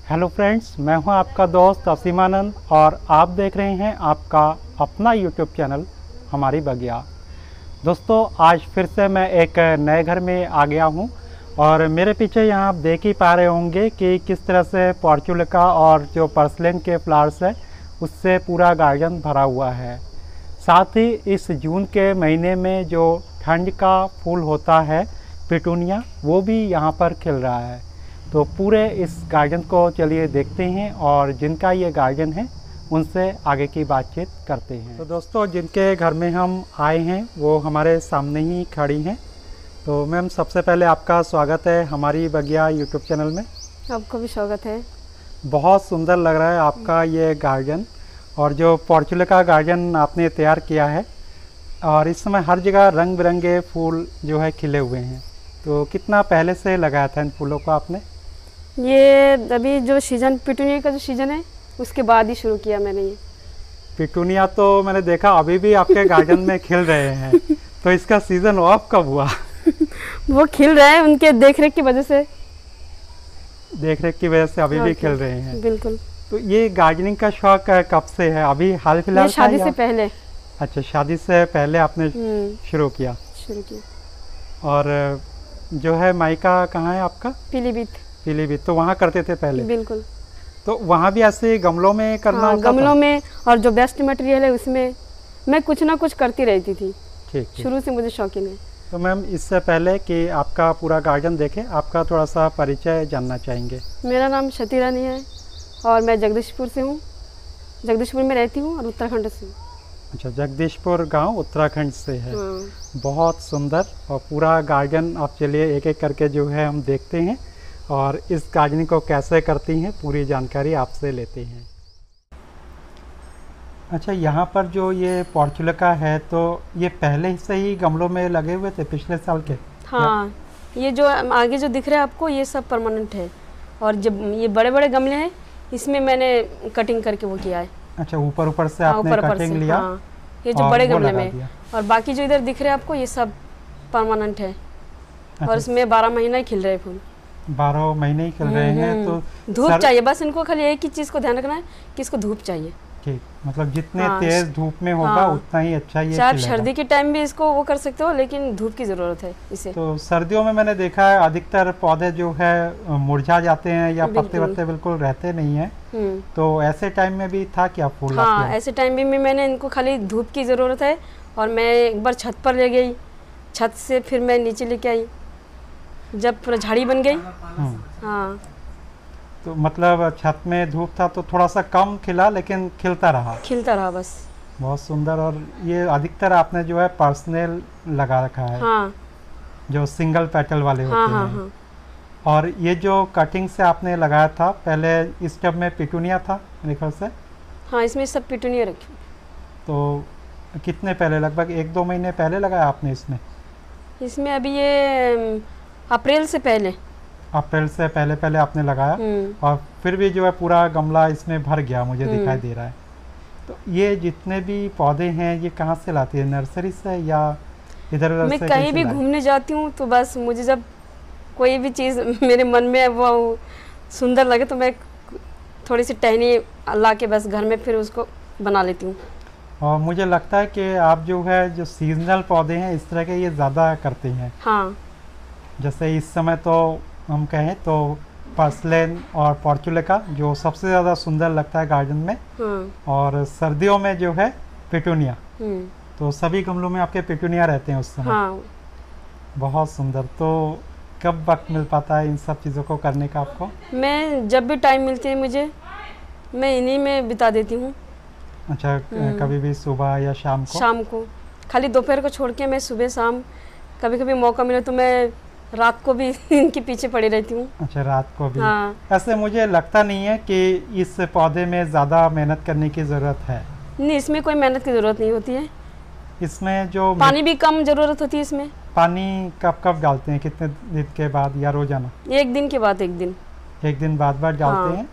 Hello friends, मैं हूं आपका दोस्त असीमानंद और आप देख रहे हैं आपका अपना यूट्यूब चैनल हमारी बगिया। दोस्तों, आज फिर से मैं एक नए घर में आ गया हूं और मेरे पीछे यहाँ आप देख ही पा रहे होंगे कि किस तरह से पॉर्चुलिका और जो पर्सलेन के फ्लावर्स है उससे पूरा गार्डन भरा हुआ है। साथ ही इस जून के महीने में जो ठंड का फूल होता है पिटूनिया, वो भी यहाँ पर खिल रहा है। तो पूरे इस गार्डन को चलिए देखते हैं और जिनका ये गार्डन है उनसे आगे की बातचीत करते हैं। तो दोस्तों, जिनके घर में हम आए हैं वो हमारे सामने ही खड़ी हैं। तो मैम, सबसे पहले आपका स्वागत है हमारी बगिया यूट्यूब चैनल में। आपको भी स्वागत है। बहुत सुंदर लग रहा है आपका ये गार्डन और जो पॉर्चुलिका गार्डन आपने तैयार किया है, और इस समय हर जगह रंग बिरंगे फूल जो है खिले हुए हैं। तो कितना पहले से लगाया था इन फूलों को आपने? ये अभी जो सीज़न पिटूनिया का जो सीज़न है उसके बाद ही शुरू किया मैंने ये। पिटूनिया तो मैंने देखा अभी भी आपके गार्डन में खिल रहे हैं, तो इसका सीज़न ऑफ कब हुआ? वो खिल रहे हैं उनके देखरेख की वजह से। देखरेख की वजह से अभी भी खिल रहे हैं। बिल्कुल। तो ये गार्डनिंग का शौक कब से है? अभी हाल फिलहाल शादी से पहले। अच्छा, शादी से पहले आपने शुरू किया। और जो है मायका कहाँ है आपका? पीलीभीत। तो वहाँ करते थे पहले? बिल्कुल। तो वहाँ भी ऐसे गमलों में करना होता गमलों था? में, और जो बेस्ट मटेरियल है उसमें मैं कुछ ना कुछ करती रहती थी। ठीक। शुरू से मुझे शौकीन है। तो मैम, इससे पहले कि आपका पूरा गार्डन देखें, आपका थोड़ा सा परिचय जानना चाहेंगे। मेरा नाम शती रानी है और मैं जगदीशपुर से हूँ। जगदीशपुर में रहती हूँ और उत्तराखंड से हूँ। अच्छा, जगदीशपुर गांव उत्तराखंड से है। बहुत सुंदर। और पूरा गार्डन आप चलिए एक एक करके जो है हम देखते हैं और इस गार्डनिंग को कैसे करती हैं पूरी जानकारी आपसे लेते हैं। अच्छा, यहाँ पर जो ये पॉर्चुलिका है तो ये पहले से ही गमलों में लगे हुए थे पिछले साल के? हाँ, ये जो आगे जो दिख रहा है आपको ये सब परमानेंट है, और जब ये बड़े बड़े गमले हैं इसमें मैंने कटिंग करके वो किया है। अच्छा, ऊपर से आपने कटिंग लिया? हाँ, ये जो बड़े गमले में, और बाकी जो इधर दिख रहे हैं आपको ये सब परमानेंट है। अच्छा। और इसमें 12 महीना ही खिल रहे फूल। 12 महीने ही खिल रहे हैं। तो धूप चाहिए बस इनको, खाली एक ही चीज को ध्यान रखना है कि इसको धूप चाहिए। ठीक, मतलब जितने तेज धूप में होगा उतना ही अच्छा ये चाहे सर्दी के टाइम भी इसको वो कर सकते हो, लेकिन धूप की जरूरत है इसे। तो सर्दियों में मैंने देखा है अधिकतर पौधे जो है मुरझा जाते हैं या पत्ते वत्ते बिल्कुल रहते नहीं है। तो ऐसे टाइम में भी था क्या फूल? हाँ, ऐसे टाइम भी मैंने इनको खाली धूप की जरूरत है, और मैं एक बार छत पर ले गई, छत से फिर मैं नीचे लेके आई जब पूरा झाड़ी बन गई। हाँ, तो मतलब छत में धूप था तो थोड़ा सा कम खिला, लेकिन खिलता रहा बस। बहुत सुंदर। और ये अधिकतर आपने जो है पर्सनल लगा रखा है। हाँ, जो सिंगल पेटल वाले होते हैं। हाँ। और ये जो कटिंग से आपने लगाया था, पहले इस टब में पिटूनिया था मेरे ख्याल से? हाँ, इसमें सब पिटूनिया रखी। तो कितने पहले, लगभग 1-2 महीने पहले लगाया आपने इसमें? अभी ये अप्रैल से पहले आपने लगाया, और फिर भी जो है पूरा गमला इसमें भर गया मुझे दिखाई दे रहा है। तो ये जितने भी पौधे हैं ये कहाँ से लाती है? नर्सरी से या इधर उधर मैं से? कहीं भी घूमने जाती हूँ तो बस मुझे जब कोई भी चीज़ मेरे मन में वो सुंदर लगे तो मैं थोड़ी सी टहनी ला के बस घर में फिर उसको बना लेती हूँ। और मुझे लगता है कि आप जो है जो सीजनल पौधे हैं इस तरह के ये ज़्यादा करते हैं। हाँ, जैसे इस समय तो हम कहें तो पर्सलेन और पॉर्चुलिका जो सबसे ज़्यादा सुंदर लगता है गार्डन में। और सर्दियों में जो है पिटूनिया। तो सभी गमलों में आपके पिटूनिया रहते हैं उस समय। हाँ। बहुत सुंदर। तो कब वक्त मिल पाता है इन सब चीज़ों को करने का आपको? मैं जब भी टाइम मिलती है मुझे, मैं इन्हीं में बिता देती हूँ। अच्छा, कभी भी सुबह या शाम को? खाली दोपहर को छोड़ के मैं सुबह शाम, कभी कभी मौका मिले तो मैं रात को भी इनके पीछे पड़ी रहती हूँ। अच्छा, रात को भी? हाँ। ऐसे मुझे लगता नहीं है कि इस पौधे में ज़्यादा मेहनत करने की ज़रूरत है। नहीं, इसमें कोई मेहनत की ज़रूरत नहीं होती है। इसमें जो पानी भी कम ज़रूरत होती है इसमें। पानी कब डालते हैं? कितने दिन के बाद या रोजाना? एक दिन के बाद एक दिन बाद डालते हैं।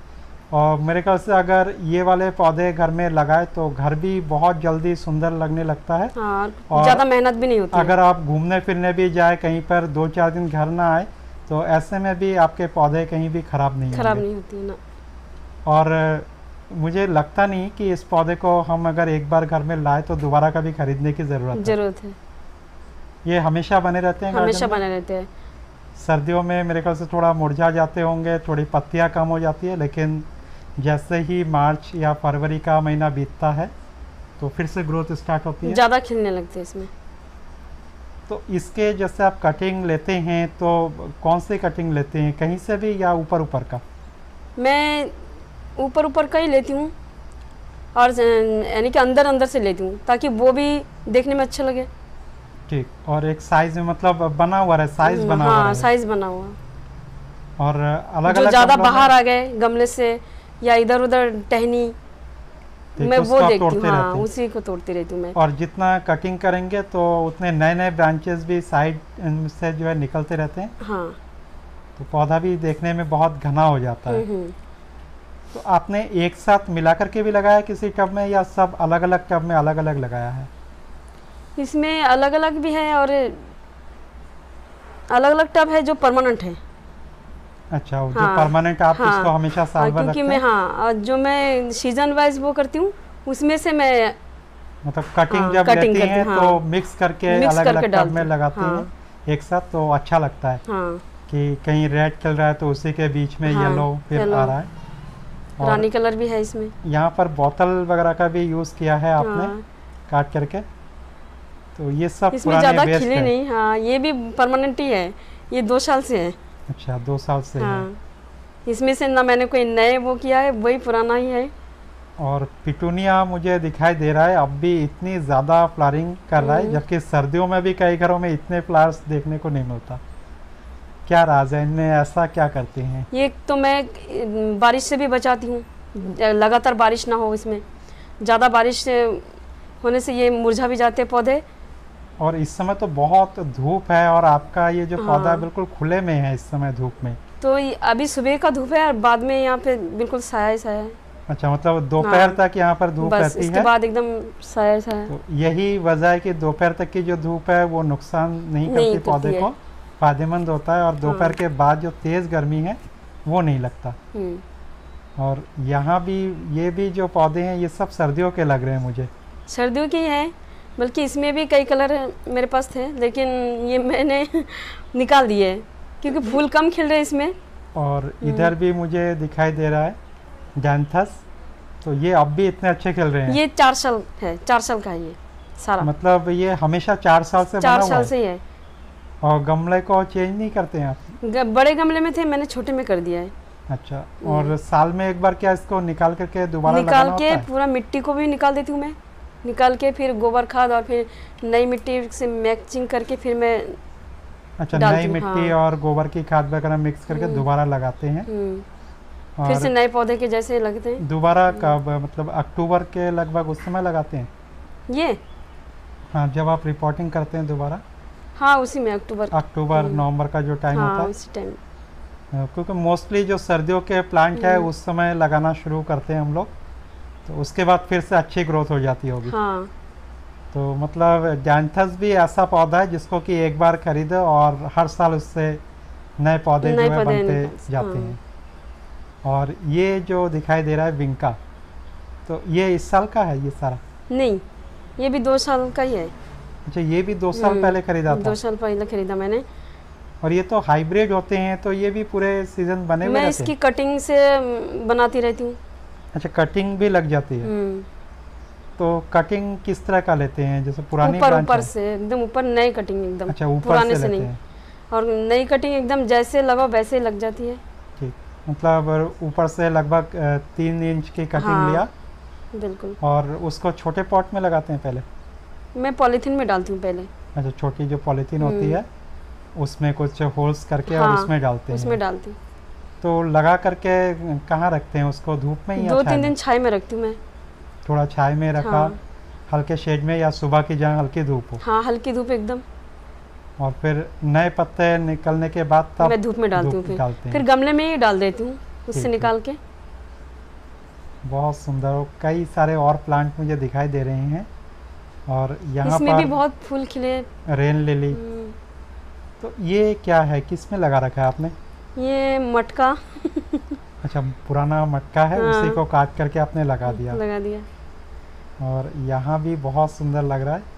और मेरे ख्याल से अगर ये वाले पौधे घर में लगाए तो घर भी बहुत जल्दी सुंदर लगने लगता है। हाँ, और ज़्यादा मेहनत भी नहीं होती। अगर आप घूमने फिरने भी जाए कहीं पर 2-4 दिन घर ना आए तो ऐसे में भी आपके पौधे कहीं भी खराब नहीं होती है ना। और मुझे लगता नहीं कि इस पौधे को हम अगर एक बार घर में लाए तो दोबारा कभी खरीदने की ज़रूरत है। ये हमेशा बने रहते हैं? हमेशा गार्डन में? बने रहते हैं। सर्दियों में मेरे ख्याल से थोड़ा मुरझा जाते होंगे, थोड़ी पत्तियां कम हो जाती है, लेकिन जैसे ही मार्च या फरवरी का महीना बीतता है तो फिर से ग्रोथ स्टार्ट होती है, ज़्यादा खिलने लगते हैं इसमें। तो इसके जैसे आप कटिंग लेते हैं तो कौन सी कटिंग लेते हैं, कहीं से भी या ऊपर ऊपर का? मैं ऊपर ऊपर का ही लेती हूँ, और यानी कि अंदर अंदर से लेती हूँ ताकि वो भी देखने में अच्छा लगे। ठीक, और एक साइज में मतलब बना हुआ है, साइज बना हुआ हाँ, है, साइज बना हुआ। और अलग जो अलग ज़्यादा बाहर आ गए गमले से या इधर उधर टहनी, मैं वो देखती हूँ। हाँ, उसी को तोड़ती रहती हूँ मैं। और जितना कटिंग करेंगे तो उतने नए नए ब्रांचेस भी साइड से जो है निकलते रहते हैं। हाँ, तो पौधा भी देखने में बहुत घना हो जाता है। तो आपने एक साथ मिला करके भी लगाया किसी टब में, या सब अलग अलग टब में अलग अलग लगाया है? इसमें अलग अलग भी है और अलग अलग टब है जो परमानेंट है। अच्छा, हाँ, जो परमानेंट आप हाँ, इसको हमेशा साल भर क्योंकि रखते मैं हैं? हाँ, जो मैं सीजन वाइज वो करती हूँ उसमें से मैं मतलब कटिंग हाँ, जब कटिंग लेती करती हैं हूँ, तो हाँ, मिक्स करके मिक्स अलग करके अलग टब में डालती हूँ। लगाती हाँ, हैं एक साथ, तो अच्छा लगता है हाँ, कि कहीं रेड चल रहा है तो उसी के बीच में हाँ, येलो फिर येलो। आ रहा है। और रानी कलर भी है इसमें। यहाँ पर बोतल वगैरह का भी यूज़ किया है आपने, हाँ, काट करके, तो ये सब इसमें पुराने ज़्यादा बेस्ट खिले है। नहीं। हाँ, ये भी परमानेंट ही है, ये 2 साल से है। अच्छा, 2 साल से है। हाँ, इसमें से ना मैंने कोई नए वो किया है, वही पुराना ही है। और पिटूनिया मुझे दिखाई दे रहा है अब भी इतनी ज़्यादा फ्लावरिंग कर रहा है, जबकि सर्दियों में भी कई घरों में इतने फ्लावर्स देखने को नहीं मिलता। क्या राज है इनमें, ऐसा क्या करते हैं? ये तो मैं बारिश से भी बचाती हूँ, लगातार बारिश ना हो इसमें। ज़्यादा बारिश होने से ये मुरझा भी जाते हैं पौधे। और इस समय तो बहुत धूप है, और आपका ये जो पौधा हाँ, बिल्कुल खुले में है इस समय धूप में। तो अभी सुबह का धूप है और बाद में यहाँ पे बिल्कुल साया ही साया है। अच्छा, मतलब दोपहर हाँ, तक यहाँ पर धूप बस रहती इसके है? बाद एकदम साया ही साया। तो यही वजह है कि दोपहर तक की जो धूप है वो नुकसान नहीं करती करती पौधे है। को, फायदेमंद होता है, और दोपहर के बाद जो तेज़ गर्मी है वो नहीं लगता। और यहाँ भी ये भी जो पौधे हैं ये सब सर्दियों के लग रहे हैं मुझे। सर्दियों की है, बल्कि इसमें भी कई कलर मेरे पास थे, लेकिन ये मैंने निकाल दिए क्योंकि फूल कम खिल रहे हैं इसमें। और इधर भी मुझे दिखाई दे रहा है जैंथस, तो ये अब भी इतने अच्छे खिल रहे हैं। ये 4 साल है, 4 साल का है ये सारा। मतलब ये हमेशा 4 साल से बना 4 हुआ साल है? से ही है। और गमले को चेंज नहीं करते हैं आप? बड़े गमले में थे, मैंने छोटे में कर दिया है। अच्छा, और साल में एक बार क्या इसको निकाल करके दोबारा निकाल लगाना के होता है? पूरा मिट्टी को भी निकाल देती हूँ मैं, निकाल के फिर गोबर खाद और फिर नई मिट्टी से मैचिंग करके फिर मैं अच्छा, डालती नई हूँ। मिट्टी हाँ, और गोबर की खाद वगैरह मिक्स करके दोबारा लगाते हैं। फिर से और नए पौधे के जैसे लगते हैं। दोबारा कब, मतलब अक्टूबर के लगभग उस समय लगाते हैं? ये हाँ, जब आप रिपोर्टिंग करते हैं दोबारा? हाँ, उसी में अक्टूबर नवंबर का जो टाइम हाँ, होता है, उसी टाइम। क्योंकि मोस्टली जो सर्दियों के प्लांट है उस समय लगाना शुरू करते हैं हम लोग, तो उसके बाद फिर से अच्छी ग्रोथ हो जाती होगी। हाँ, तो मतलब जैंथस भी ऐसा पौधा है जिसको कि एक बार खरीदो और हर साल उससे नए पौधे जो है बनते जाते हैं। और ये जो दिखाई दे रहा है विंका, तो ये इस साल का है ये सारा? नहीं, ये भी 2 साल का ही है। अच्छा, ये भी 2 साल पहले खरीदा था? 2 साल पहले खरीदा मैंने। और ये तो हाइब्रिड होते हैं, तो ये भी पूरे सीजन बने हुए मैं रहते इसकी हैं? कटिंग से बनाती रहती हूँ। अच्छा, कटिंग भी लग जाती है? तो कटिंग किस तरह का लेते हैं, जैसे पुरानी ऊपर ब्रांच ऊपर है? से एकदम ऊपर, नई कटिंग एकदम। अच्छा, ऊपर पुराने से से लेते नहीं। हैं। और नई कटिंग एकदम जैसे लगाओ वैसे ही लग जाती है। ठीक, मतलब ऊपर से लगभग 3 इंच की कटिंग हाँ, लिया, बिल्कुल। और उसको छोटे पॉट में लगाते हैं पहले? मैं पॉलीथीन में डालती हूँ पहले। अच्छा, छोटी जो पॉलीथीन होती है उसमें कुछ होल्स करके और हाँ, उसमें डालते हैं? उसमें डालती हूँ। तो लगा करके कहाँ रखते हैं उसको, धूप में या 2-3 दिन छाई में रखती हूँ मैं। थोड़ा छाई में रखा? हाँ, हल्के शेड में, या सुबह की जहाँ हल्की धूप हो? हाँ, हल्की धूप एकदम। और फिर नए पत्ते निकलने के बाद तब मैं धूप में डालती हूँ, डालते फिर हैं? गमले में ही डाल देती हूँ उससे ठीक, निकाल के। बहुत सुंदर, और कई सारे और प्लांट मुझे दिखाई दे रहे हैं। और यहाँ इसमें भी पर बहुत फूल खिले। रेन लिली, तो ये क्या है, किस में लगा रखा है आपने? ये मटका अच्छा, पुराना मटका है, हाँ। उसी को काट करके आपने लगा दिया। लगा दिया। और यहाँ भी बहुत सुंदर लग रहा है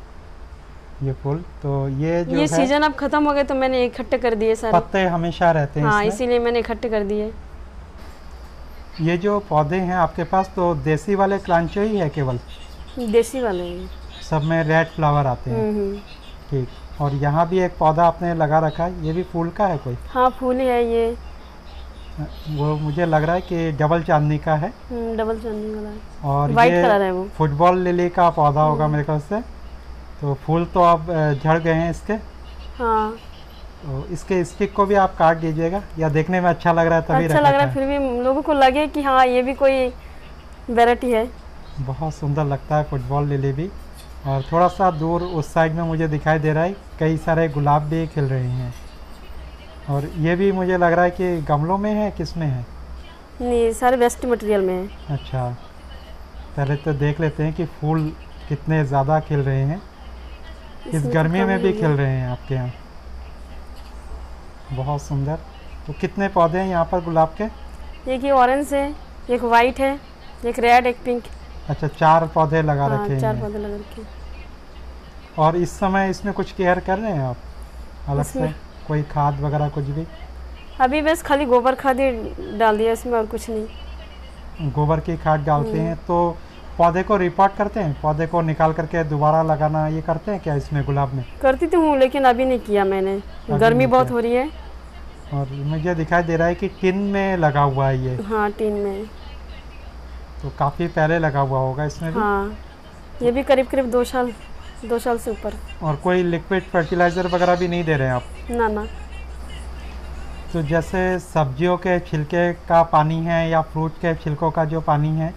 ये फूल। तो ये जो ये है सीजन अब खत्म हो गए तो मैंने इकट्ठे कर दिए सारे। पत्ते हमेशा रहते हैं हाँ, इसमें। इसीलिए मैंने इकट्ठे कर दिए। ये जो पौधे हैं आपके पास, तो देसी वाले क्रांचो ही है केवल? देसी वाले हैं। सब में रेड फ्लावर आते हैं। हम्म। ठीक। और यहाँ भी एक पौधा आपने लगा रखा है, ये भी फूल का है कोई? हाँ, फूल ही है ये। वो मुझे लग रहा है कि डबल चांदनी का है। डबल चांदनी वाला है। और वाइट ये कलर है वो। फुटबॉल लिली का पौधा होगा मेरे ख्याल से। तो फूल तो अब झड़ गए हैं इसके। हाँ, तो इसके स्टिक को भी आप काट दीजिएगा, या देखने में अच्छा लग रहा है तभी अच्छा लग रहा है, रखा फिर भी लोगों को लगे कि हाँ ये भी कोई वैरायटी है। बहुत सुंदर लगता है फुटबॉल लिली भी। और थोड़ा सा दूर उस साइड में मुझे दिखाई दे रहा है कई सारे गुलाब भी खिल रहे हैं। और ये भी मुझे लग रहा है कि गमलों में है, किस में है? नहीं, सारे वेस्ट मटेरियल में है। अच्छा, पहले तो देख लेते हैं कि फूल कितने ज़्यादा खिल रहे हैं। इस इसमें तो गर्मी कम में भी ही खिल है। रहे हैं आपके यहाँ। बहुत सुंदर। तो कितने पौधे हैं यहाँ पर गुलाब के? एक ये ऑरेंज है, एक वाइट है, एक रेड, एक पिंक। अच्छा, 4 पौधे लगा हाँ, रखे 4 हैं। पौधे लगा रखे हैं। और इस समय इसमें कुछ केयर कर रहे हैं आप अलग से? इसमें? कोई खाद वगैरह कुछ भी? अभी बस खाली गोबर खाद ही डाल दिया इसमें, और कुछ नहीं। गोबर की खाद डालते हैं तो पौधे को रिपोर्ट करते हैं? पौधे को निकाल करके दोबारा लगाना ये करते हैं क्या इसमें गुलाब में? करती तो हूँ, लेकिन अभी नहीं किया मैंने, गर्मी नहीं बहुत किया। हो रही है। और मुझे दिखाई दे रहा है कि टिन में लगा हुआ है ये। हाँ, टीन में। तो काफ़ी पहले लगा हुआ होगा इसमें भी। हाँ, ये भी करीब करीब 2 साल से ऊपर। और कोई लिक्विड फर्टिलाइज़र वगैरह भी नहीं दे रहे हैं आप? ना ना। तो जैसे सब्जियों के छिलके का पानी है या फ्रूट के छिलकों का जो पानी है,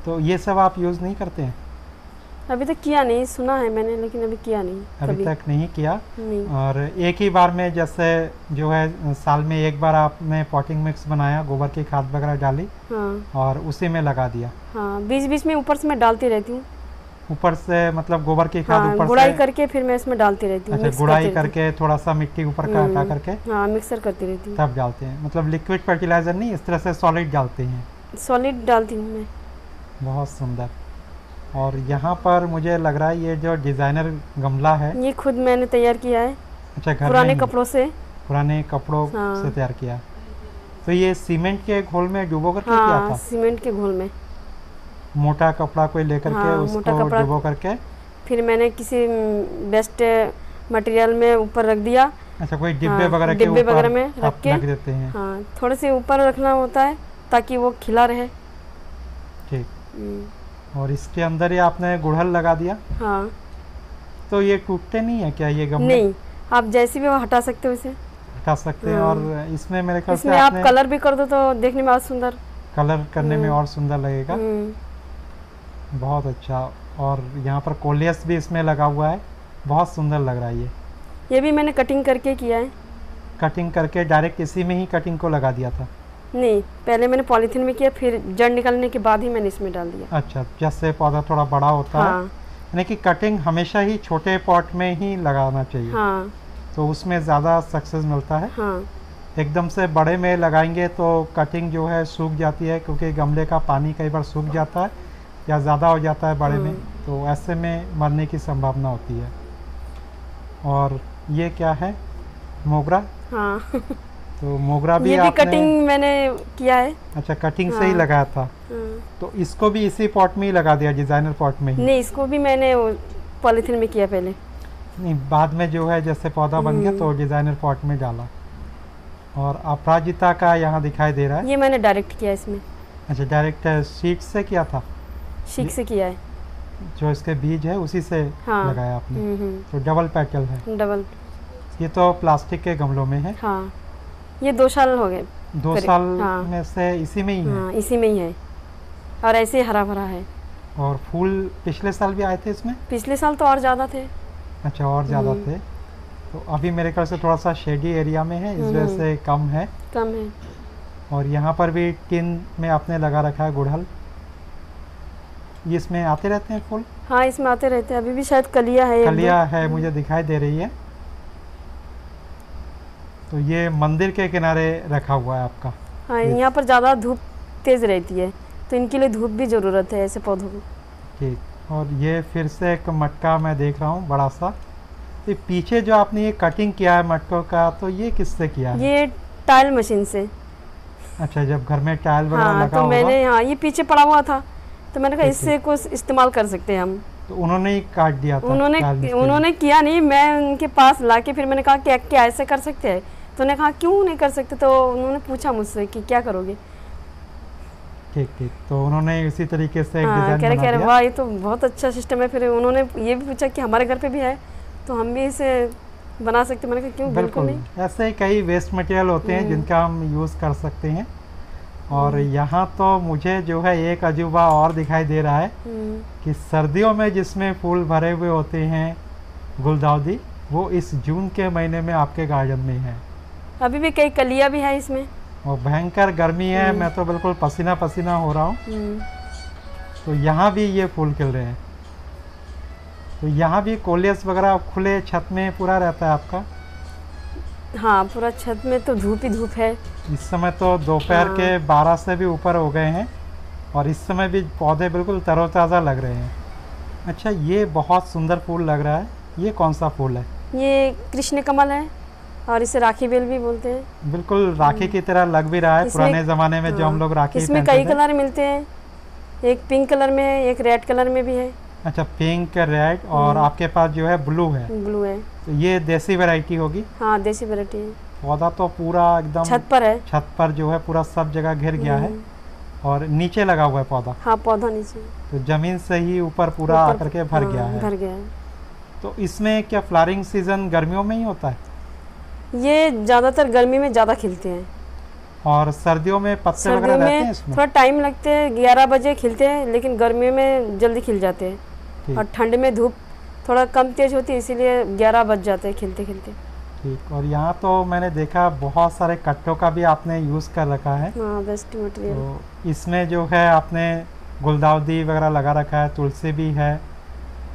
तो ये सब आप यूज़ नहीं करते हैं? अभी तक किया नहीं, सुना है मैंने, लेकिन अभी किया नहीं अभी कभी। तक नहीं किया। नहीं। और एक ही बार में जैसे जो है साल में एक बार आपने पॉटिंग मिक्स बनाया, गोबर की खाद वगैरह डाली हाँ और उसी में लगा दिया? हाँ, बीच बीच में ऊपर से मैं डालती रहती हूँ। ऊपर से मतलब गोबर की खाद हाँ, ऊपर गुड़ाई से? करके फिर मैं इसमें डालती रहती हूँ। अच्छा, मिक्स गुड़ाई करती रहती करके थोड़ा सा मिट्टी ऊपर का हटा करके हूँ। हाँ, मिक्सर करती रहती हूँ। तब डालते हैं? मतलब लिक्विड फर्टिलाइज़र नहीं, इस तरह से सॉलिड डालते हैं? सॉलिड डालती हूँ मैं। बहुत सुंदर। और यहाँ पर मुझे लग रहा है ये जो डिज़ाइनर गमला है, ये खुद मैंने तैयार किया है, अच्छा, घर पुराने में ही? कपड़ों से। पुराने कपड़ों हाँ। से तैयार किया। तो ये सीमेंट के घोल में डुबो करके किया हाँ, था? सीमेंट के घोल में। मोटा कपड़ा कोई लेकर के हाँ, मोटा उसको कपड़ा। डुबो करके? फिर मैंने किसी बेस्ट मटेरियल में ऊपर रख दिया। अच्छा, कोई डिब्बे हाँ, वगैरह के डिब्बे ऊपर वगैरह में आप रख के। रख देते हैं? हाँ, थोड़े से ऊपर रखना होता है ताकि वो खिला रहे। ठीक। हम्म, और इसके अंदर ही आपने गुड़हल लगा दिया? हाँ। तो ये टूटते नहीं है क्या ये गमले? नहीं, आप जैसे भी वो हटा सकते हो इसे। हटा सकते हैं। हाँ। और इसमें मेरे ख्याल से इसमें आप आपने कलर भी कर दो तो देखने में और सुंदर। कलर करने में हम्म। और सुंदर लगेगा। बहुत अच्छा। और यहाँ पर कोलियस भी इसमें लगा हुआ है, बहुत सुंदर लग रहा है ये भी मैंने कटिंग करके किया है। कटिंग करके डायरेक्ट इसी में ही कटिंग को लगा दिया था? नहीं, पहले मैंने पॉलीथीन में किया, फिर जड़ निकलने के बाद ही मैंने इसमें डाल दिया। अच्छा, जैसे पौधा थोड़ा बड़ा होता है, हाँ यानी कि कटिंग हमेशा ही छोटे पॉट में ही लगाना चाहिए। हाँ तो उसमें ज़्यादा सक्सेस मिलता है। हाँ। एकदम से बड़े में लगाएंगे तो कटिंग जो है सूख जाती है, क्योंकि गमले का पानी कई बार सूख जाता है या ज़्यादा हो जाता है बड़े में, तो ऐसे में मरने की संभावना होती है। और ये क्या है, मोगरा? हाँ तो मोगरा भी ये भी आपने? कटिंग मैंने किया है। अच्छा, कटिंग से ही हाँ। लगाया था? हाँ। तो इसको भी इसी पॉट में ही लगा दिया, डिज़ाइनर पॉट में ही? नहीं, इसको भी मैंने पॉलीथीन में किया पहले। नहीं, बाद में जो है जैसे पौधा बन गया तो डिज़ाइनर पॉट में डाला। और अपराजिता का यहाँ दिखाई दे रहा है? ये मैंने डायरेक्ट किया इसमें। अच्छा, डायरेक्ट सीड से किया था? शीक से किया है। जो इसके बीज है उसी से हाँ। लगाया आपने? तो डबल पेटल है। डबल। ये तो प्लास्टिक के गमलों में है? हाँ, ये 2 साल हो गए। 2 साल हाँ। में से इसी में ही है? हाँ, इसी में ही है, और ऐसे ही हरा भरा है। और फूल पिछले साल भी आए थे इसमें? पिछले साल तो और ज़्यादा थे। अच्छा, और ज़्यादा थे। तो अभी मेरे ख्याल से थोड़ा सा शेडी एरिया में है, इस वजह से कम है। कम है। और यहाँ पर भी टिन में आपने लगा रखा है गुड़हल। ये इसमें आते रहते हैं फूल? हाँ, इसमें आते रहते हैं। अभी भी शायद कलिया है, कलिया है, मुझे दिखाई दे रही है। तो ये मंदिर के किनारे रखा हुआ है आपका? हाँ, यहाँ पर ज़्यादा धूप तेज़ रहती है, तो इनके लिए धूप भी ज़रूरत है ऐसे पौधों को। ठीक। और ये फिर से एक मटका मैं देख रहा हूँ बड़ा सा। ये पीछे जो आपने ये कटिंग किया है मटकों का, तो ये किससे किया है? ये टाइल मशीन से। अच्छा, जब घर में टाइल वगैरह हाँ, लगा तो होगा मैंने, हाँ, ये पीछे पड़ा हुआ था, तो मैंने कहा ठीक इससे कुछ इस्तेमाल कर सकते हैं हम। तो उन्होंने ही काट दिया था? उन्होंने किया नहीं, मैं उनके पास लाके फिर मैंने कहा कि क्या ऐसे कर सकते हैं, तो उन्होंने कहा क्यों नहीं कर सकते, तो उन्होंने पूछा मुझसे कि क्या करोगे। ठीक ठीक। तो उन्होंने इसी तरीके से एक हाँ, डिजाइन कह बना रहे दिया। वाह, ये तो बहुत अच्छा सिस्टम है। फिर उन्होंने ये भी पूछा कि हमारे घर पे भी है, तो हम भी इसे बना सकते। मैंने कहा क्यों, बिल्कुल नहीं। ऐसे ही कई वेस्ट मटेरियल होते हैं जिनका हम यूज़ कर सकते हैं। और यहाँ तो मुझे जो है एक अजूबा और दिखाई दे रहा है कि सर्दियों में जिसमें फूल भरे हुए होते हैं गुलदाउदी, वो इस जून के महीने में आपके गार्डन में है। अभी भी कई कलियां भी है इसमें, और भयंकर गर्मी है, मैं तो बिल्कुल पसीना पसीना हो रहा हूँ। तो यहाँ भी ये फूल खिल रहे हैं। तो यहाँ भी कोलियस वगैरह खुले छत में पूरा रहता है आपका? हाँ, पूरा छत में तो धूप ही धूप है। इस समय तो दोपहर के 12 से भी ऊपर हो गए हैं और इस समय भी पौधे बिल्कुल तरोताज़ा लग रहे हैं। अच्छा, ये बहुत सुंदर फूल लग रहा है, ये कौन सा फूल है? ये कृष्ण कमल है और इसे राखी बेल भी बोलते हैं। बिल्कुल राखी की तरह लग भी रहा है, पुराने ज़माने में जो हम लोग राखी इसमें कई कलर मिलते हैं, एक पिंक कलर में है, एक रेड कलर में भी है। अच्छा, पिंक, रेड और आपके पास जो है ब्लू है। ब्लू है। तो ये देसी वैरायटी होगी? हाँ, देसी वैरायटी है। पौधा तो पूरा एकदम छत पर है, छत पर जो है पूरा सब जगह घिर गया है और नीचे लगा हुआ है पौधा। हाँ, पौधा नीचे, तो जमीन से ही ऊपर पूरा आकर के भर गया है। भर गया है। तो इसमें क्या फ्लावरिंग सीजन गर्मियों में ही होता है? ये ज़्यादातर गर्मी में ज़्यादा खिलते हैं और सर्दियों में पत्ते वगैरह रहते हैं इसमें? थोड़ा टाइम लगते हैं, 11 बजे खिलते हैं, लेकिन गर्मियों में जल्दी खिल जाते हैं। और ठंड में धूप थोड़ा कम तेज होती है, इसीलिए 11 बज जाते हैं खिलते खिलते। ठीक। और यहाँ तो मैंने देखा बहुत सारे कट्टों का भी आपने यूज़ कर रखा है। हाँ, बेस्ट मटेरियल। तो इसमें जो है आपने गुलदाउदी वगैरह लगा रखा है, तुलसी भी है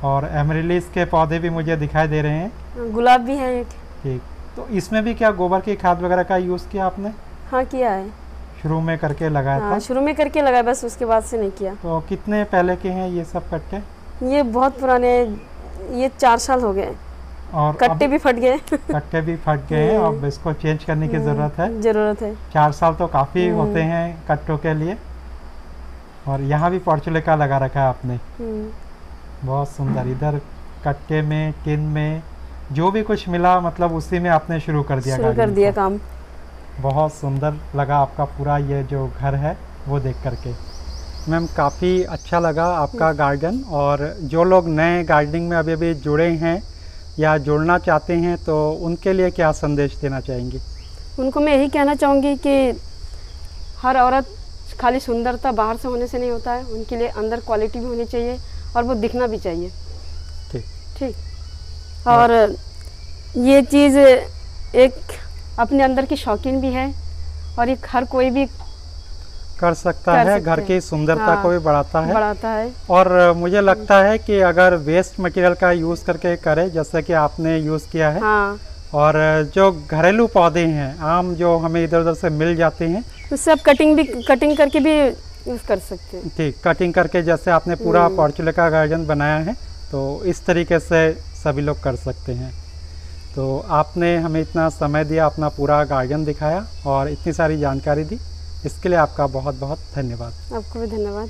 और एमरिलिस के पौधे भी मुझे दिखाई दे रहे हैं। गुलाब भी है एक। ठीक। तो इसमें भी क्या गोबर की खाद वगैरह का यूज़ किया आपने? हाँ, किया है। शुरू में करके लगाया था? शुरू में करके लगाया, बस उसके बाद से नहीं किया। तो कितने पहले के हैं ये सब कट्टे? ये बहुत पुराने, ये 4 साल हो गए और कट्टे भी फट गए। कट्टे भी फट गए हैं, अब इसको चेंज करने की ज़रूरत है। 4 साल तो काफ़ी होते हैं कट्टों के लिए। और यहाँ भी पॉर्चुलेका लगा रखा है आपने, बहुत सुंदर। इधर कट्टे में, टिन में, जो भी कुछ मिला मतलब उसी में आपने शुरू कर दिया काम। बहुत सुंदर लगा आपका पूरा ये जो घर है वो देख करके। मैम, काफ़ी अच्छा लगा आपका गार्डन। और जो लोग नए गार्डनिंग में अभी अभी जुड़े हैं या जुड़ना चाहते हैं, तो उनके लिए क्या संदेश देना चाहेंगी? उनको मैं यही कहना चाहूँगी कि हर औरत खाली सुंदरता बाहर से होने से नहीं होता है, उनके लिए अंदर क्वालिटी भी होनी चाहिए और वो दिखना भी चाहिए। ठीक। और ये चीज़ एक अपने अंदर की शौकीन भी है और एक हर कोई भी कर सकता है, घर की सुंदरता को भी बढ़ाता है। और मुझे लगता है कि अगर वेस्ट मटेरियल का यूज़ करके करें, जैसे कि आपने यूज़ किया है, और जो घरेलू पौधे हैं आम जो हमें इधर उधर से मिल जाते हैं, उससे आप कटिंग करके भी यूज़ कर सकते हैं। ठीक, कटिंग करके जैसे आपने पूरा पॉर्चुलेका गार्डन बनाया है, तो इस तरीके से सभी लोग कर सकते हैं। तो आपने हमें इतना समय दिया, अपना पूरा गार्डन दिखाया और इतनी सारी जानकारी दी, इसके लिए आपका बहुत बहुत धन्यवाद। आपको भी धन्यवाद।